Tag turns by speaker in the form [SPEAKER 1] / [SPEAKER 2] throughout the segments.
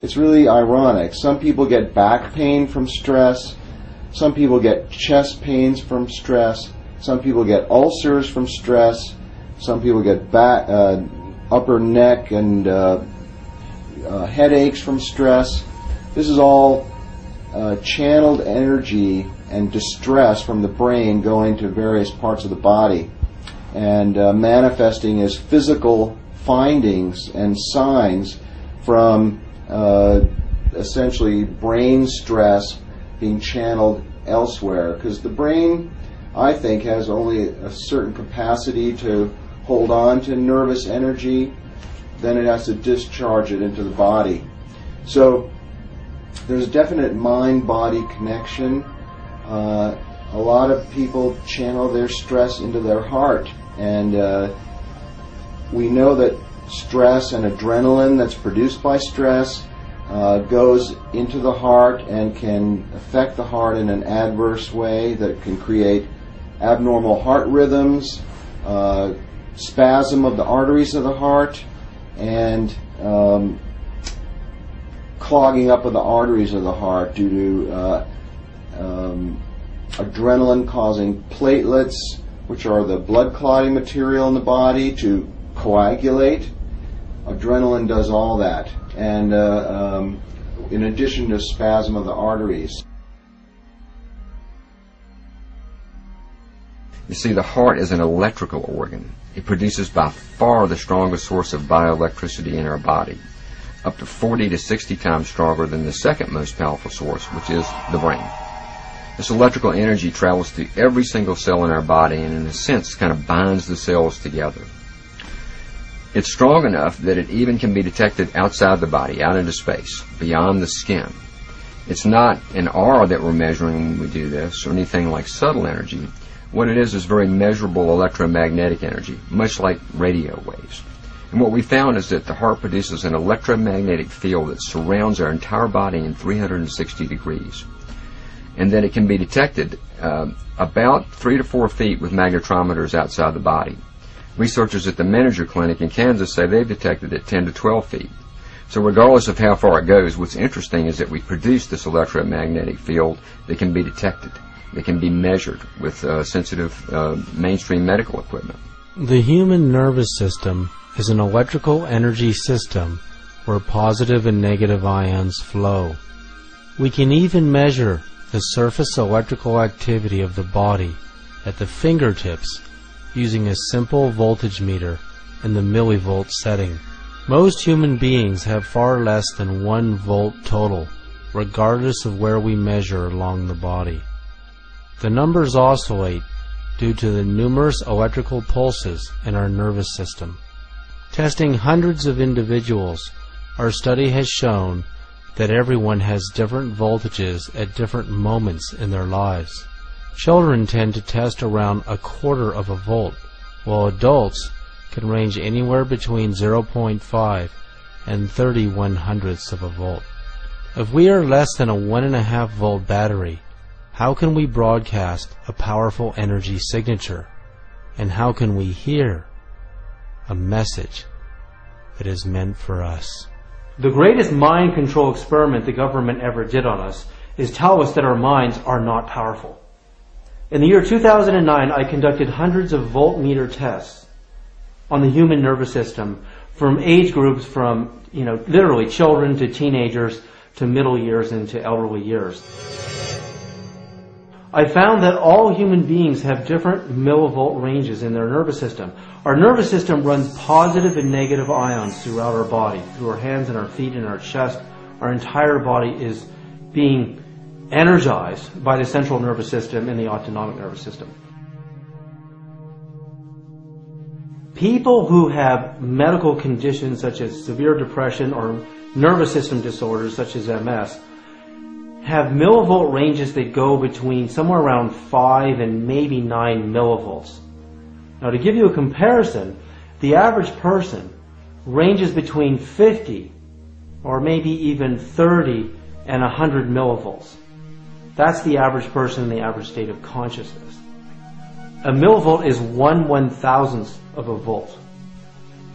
[SPEAKER 1] It's really ironic. Some people get back pain from stress. Some people get chest pains from stress. Some people get ulcers from stress. Some people get upper neck and headaches from stress. This is all channeled energy and distress from the brain going to various parts of the body and manifesting as physical findings and signs from essentially brain stress being channeled elsewhere, because the brain, I think, has only a certain capacity to hold on to nervous energy, then it has to discharge it into the body. So there's a definite mind-body connection. A lot of people channel their stress into their heart, and we know that stress and adrenaline that's produced by stress goes into the heart and can affect the heart in an adverse way that can create abnormal heart rhythms, spasm of the arteries of the heart, and clogging up of the arteries of the heart due to adrenaline causing platelets, which are the blood clotting material in the body, to coagulate. Adrenaline does all that, and in addition to spasm of the arteries.
[SPEAKER 2] You see, the heart is an electrical organ. It produces by far the strongest source of bioelectricity in our body, up to 40 to 60 times stronger than the second most powerful source, which is the brain. This electrical energy travels through every single cell in our body and, in a sense, kind of binds the cells together. It's strong enough that it even can be detected outside the body, out into space, beyond the skin. It's not an aura that we're measuring when we do this, or anything like subtle energy. What it is very measurable electromagnetic energy, much like radio waves. And what we found is that the heart produces an electromagnetic field that surrounds our entire body in 360 degrees. And that it can be detected about 3 to 4 feet with magnetometers outside the body. Researchers at the Manager Clinic in Kansas say they've detected it 10 to 12 feet. So regardless of how far it goes, what's interesting is that we produce this electromagnetic field that can be detected, that can be measured with sensitive mainstream medical equipment.
[SPEAKER 3] The human nervous system is an electrical energy system where positive and negative ions flow. We can even measure the surface electrical activity of the body at the fingertips using a simple voltage meter in the millivolt setting. Most human beings have far less than 1 volt total, regardless of where we measure along the body. The numbers oscillate due to the numerous electrical pulses in our nervous system. Testing hundreds of individuals, our study has shown that everyone has different voltages at different moments in their lives. Children tend to test around 1/4 of a volt, while adults can range anywhere between 0.5 and 30/100ths of a volt. If we are less than a 1.5 volt battery, how can we broadcast a powerful energy signature? And how can we hear a message that is meant for us?
[SPEAKER 4] The greatest mind control experiment the government ever did on us is tell us that our minds are not powerful. In the year 2009, I conducted hundreds of voltmeter tests on the human nervous system from age groups from, literally children to teenagers to middle years and to elderly years. I found that all human beings have different millivolt ranges in their nervous system. Our nervous system runs positive and negative ions throughout our body, through our hands and our feet and our chest. Our entire body is being energized by the central nervous system and the autonomic nervous system. People who have medical conditions such as severe depression or nervous system disorders such as MS have millivolt ranges that go between somewhere around 5 and maybe 9 millivolts. Now, to give you a comparison, the average person ranges between 50 or maybe even 30 and 100 millivolts. That's the average person in the average state of consciousness. A millivolt is 1/1000th of a volt.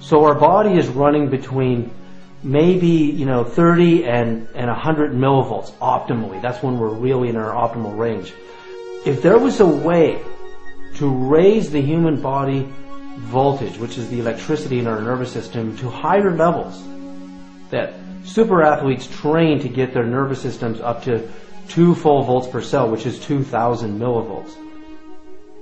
[SPEAKER 4] So our body is running between maybe 30 and 100 millivolts optimally. That's when we're really in our optimal range. If there was a way to raise the human body voltage, which is the electricity in our nervous system, to higher levels, that super athletes train to get their nervous systems up to 2 full volts per cell, which is 2,000 millivolts,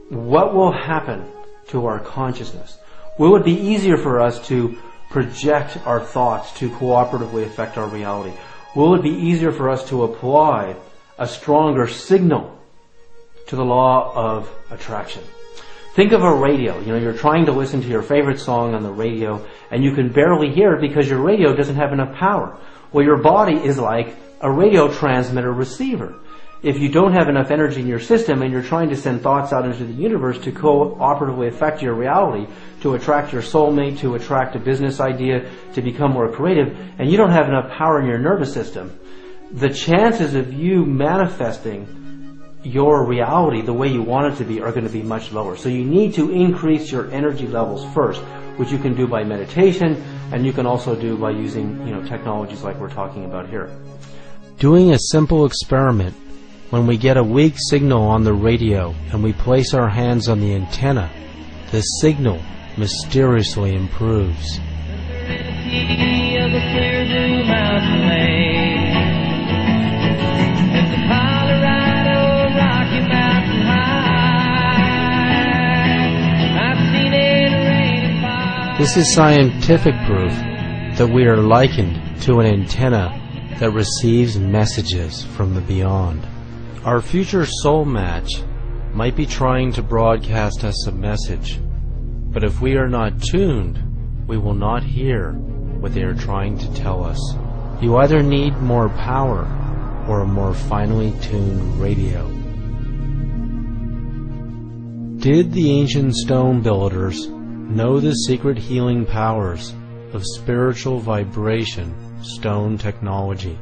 [SPEAKER 4] what will happen to our consciousness? Will it be easier for us to project our thoughts to cooperatively affect our reality? Will it be easier for us to apply a stronger signal to the law of attraction? Think of a radio. You're trying to listen to your favorite song on the radio, and you can barely hear it because your radio doesn't have enough power. Well, your body is like a radio transmitter receiver. If you don't have enough energy in your system and you're trying to send thoughts out into the universe to cooperatively affect your reality, to attract your soulmate, to attract a business idea, to become more creative, and you don't have enough power in your nervous system, the chances of you manifesting your reality the way you want it to be are going to be much lower. So you need to increase your energy levels first, which you can do by meditation, and you can also do by using technologies like we're talking about here.
[SPEAKER 3] Doing a simple experiment. When we get a weak signal on the radio and we place our hands on the antenna, the signal mysteriously improves. This is scientific proof that we are likened to an antenna that receives messages from the beyond. Our future soul match might be trying to broadcast us a message, but if we are not tuned, we will not hear what they are trying to tell us. You either need more power or a more finely tuned radio. Did the ancient stone builders know the secret healing powers of spiritual vibration stone technology?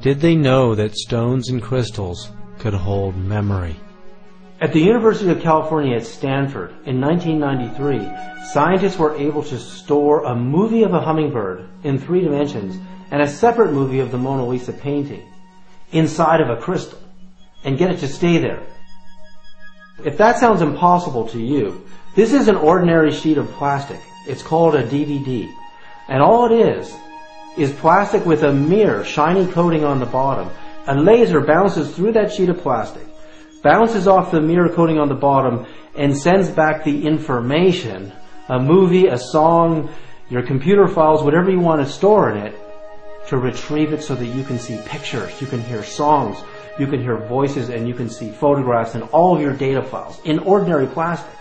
[SPEAKER 3] Did they know that stones and crystals could hold memory?
[SPEAKER 4] At the University of California at Stanford in 1993, scientists were able to store a movie of a hummingbird in 3 dimensions and a separate movie of the Mona Lisa painting inside of a crystal and get it to stay there. If that sounds impossible to you, this is an ordinary sheet of plastic. It's called a DVD. And all it is plastic with a mirror shiny coating on the bottom. A laser bounces through that sheet of plastic, bounces off the mirror coating on the bottom, and sends back the information, a movie, a song, your computer files, whatever you want to store in it, to retrieve it so that you can see pictures, you can hear songs, you can hear voices, and you can see photographs and all of your data files in ordinary plastic.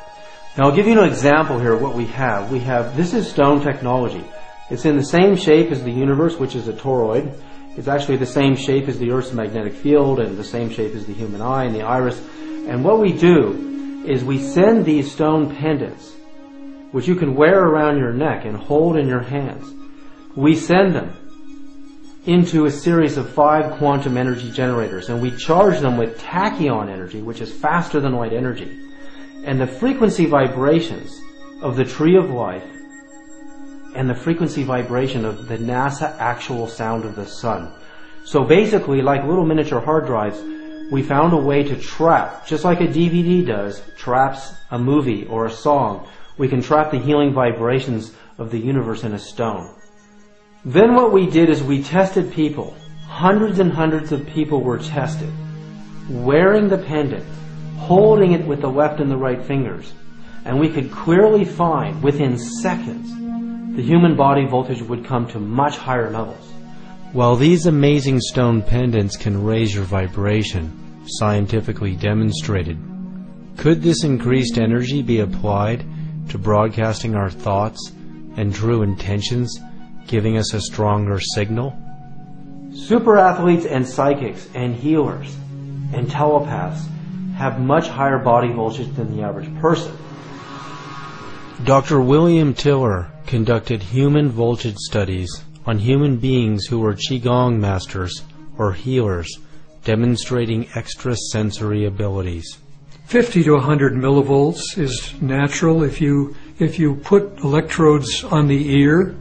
[SPEAKER 4] Now I'll give you an example here of what we have. This is stone technology. It's in the same shape as the universe, which is a toroid. It's actually the same shape as the Earth's magnetic field and the same shape as the human eye and the iris. And what we do is we send these stone pendants, which you can wear around your neck and hold in your hands. We send them into a series of 5 quantum energy generators, and we charge them with tachyon energy, which is faster than light energy. And the frequency vibrations of the tree of life and the frequency vibration of the NASA actual sound of the sun. So basically, like little miniature hard drives, we found a way to trap, just like a DVD does, traps a movie or a song. We can trap the healing vibrations of the universe in a stone. Then what we did is we tested people. Hundreds and hundreds of people were tested, wearing the pendant, holding it with the left and the right fingers. And we could clearly find, within seconds, the human body voltage would come to much higher levels.
[SPEAKER 3] While these amazing stone pendants can raise your vibration, scientifically demonstrated, could this increased energy be applied to broadcasting our thoughts and true intentions, giving us a stronger signal?
[SPEAKER 4] Super athletes and psychics and healers and telepaths have much higher body voltage than the average person.
[SPEAKER 3] Dr. William Tiller conducted human voltage studies on human beings who were Qigong masters or healers, demonstrating extrasensory abilities.
[SPEAKER 5] 50 to 100 millivolts is natural. If you put electrodes on the ear,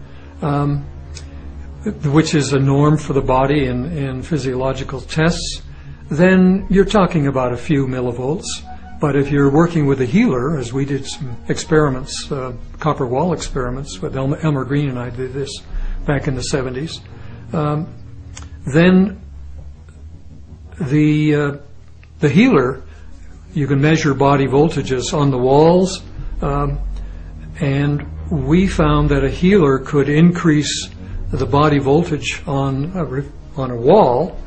[SPEAKER 5] which is a norm for the body in physiological tests, then you're talking about a few millivolts. But if you're working with a healer, as we did some experiments, copper wall experiments, with Elmer Green and I did this back in the 70s, then the healer, you can measure body voltages on the walls, and we found that a healer could increase the body voltage on a wall